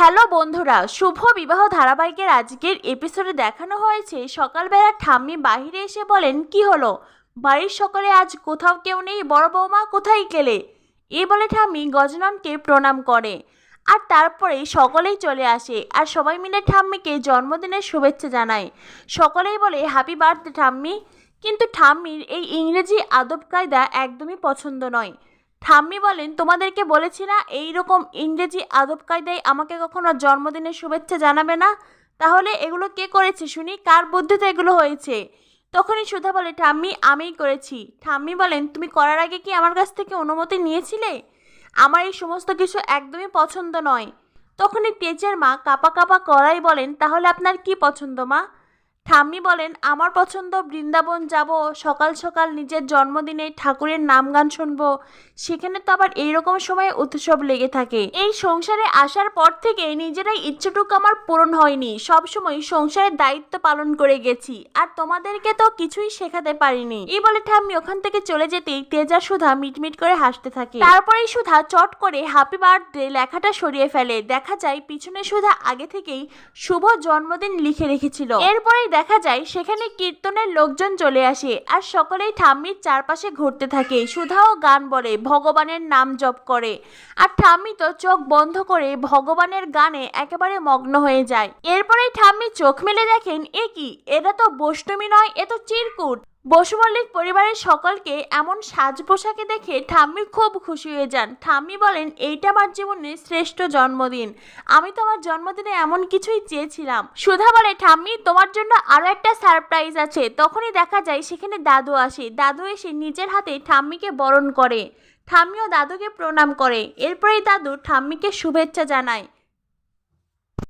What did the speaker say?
Hello বন্ধুরা, শুভ বিবাহ ধারাবাহিকের আজকের এপিসোডে দেখানো হয়েছে সকালবেলা ঠাম্মি বাহিরে এসে বলেন, কি হলো, বাড়ির সকলে আজ কোথাও কেউ নেই, বড় বৌমা কোথায় গেলে? এই বলে ঠাম্মি গজননকে প্রণাম করে আর তারপরেই সকলেই চলে আসে আর সবাই মিলে ঠাম্মিকে জন্মদিনের শুভেচ্ছা জানায়। সকলেই বলে হ্যাপি বার্থডে ঠাম্মি, কিন্তু ঠাম্মির এই ইংরেজি আদব কায়দা একদমই পছন্দ নয়। ঠাম্মি বলেন, তোমাদেরকে বলেছি না এইরকম ইংরেজি আদব কায়দায় আমাকে কখনো জন্মদিনের শুভেচ্ছা জানাবে না? তাহলে এগুলো কে করেছে শুনি, কার বুদ্ধিতে এগুলো হয়েছে? তখনই সুধা বলে, ঠাম্মি আমিই করেছি। ঠাম্মি বলেন, তুমি করার আগে কি আমার কাছ থেকে অনুমতি নিয়েছিলে? আমার এই সমস্ত কিছু একদমই পছন্দ নয়। তখনই তেজের মা কাপা কাপা করাই বলেন, তাহলে আপনার কি পছন্দ মা? ঠাম্মি বলেন, আমার পছন্দ বৃন্দাবন যাব, সকাল সকাল নিজের জন্মদিনে ঠাকুরের নাম গান শুনবো। সেখানে তো আবার এইরকম সময় উৎসব লেগে থাকে। এই সংসারে আসার পর থেকে নিজেরাই ইচ্ছেটুকু আমার পূরণ হয়নি, সবসময় সংসারের দায়িত্ব পালন করে গেছি, আর তোমাদেরকে তো কিছুই শেখাতে পারিনি। এই বলে ঠাম্মি ওখান থেকে চলে যেতেই তেজা সুধা মিটমিট করে হাসতে থাকে। তারপরেই সুধা চট করে হ্যাপি বার্থডে লেখাটা সরিয়ে ফেলে। দেখা যায় পিছনে সুধা আগে থেকেই শুভ জন্মদিন লিখে রেখেছিল। এরপরেই দেখা যায় সেখানে কীর্তনের লোকজন চলে আসে আর সকলেই ঠাম্মির চারপাশে ঘুরতে থাকে। সুধাও গান বলে, ভগবানের নাম জপ করে, আর ঠাম্মি তো চোখ বন্ধ করে ভগবানের গানে একেবারে মগ্ন হয়ে যায়। এরপরেই ঠাম্মি চোখ মেলে দেখেন, এ কি, এটা তো বৈষ্ণবী নয়, এ তো চিরকুট। বসু মল্লিক পরিবারের সকলকে এমন সাজ পোশাকে দেখে ঠাম্মি খুব খুশি হয়ে যান। ঠাম্মি বলেন, এইটা আমার জীবনের শ্রেষ্ঠ জন্মদিন, আমি তো আমার জন্মদিনে এমন কিছুই চেয়েছিলাম। সুধা বলে, ঠাম্মি তোমার জন্য আরো একটা সারপ্রাইজ আছে। তখনই দেখা যায় সেখানে দাদু আসে। দাদু এসে নিজের হাতে ঠাম্মিকে বরণ করে। ঠাম্মিও দাদুকে প্রণাম করে। এরপরেই দাদু ঠাম্মিকে শুভেচ্ছা জানায়।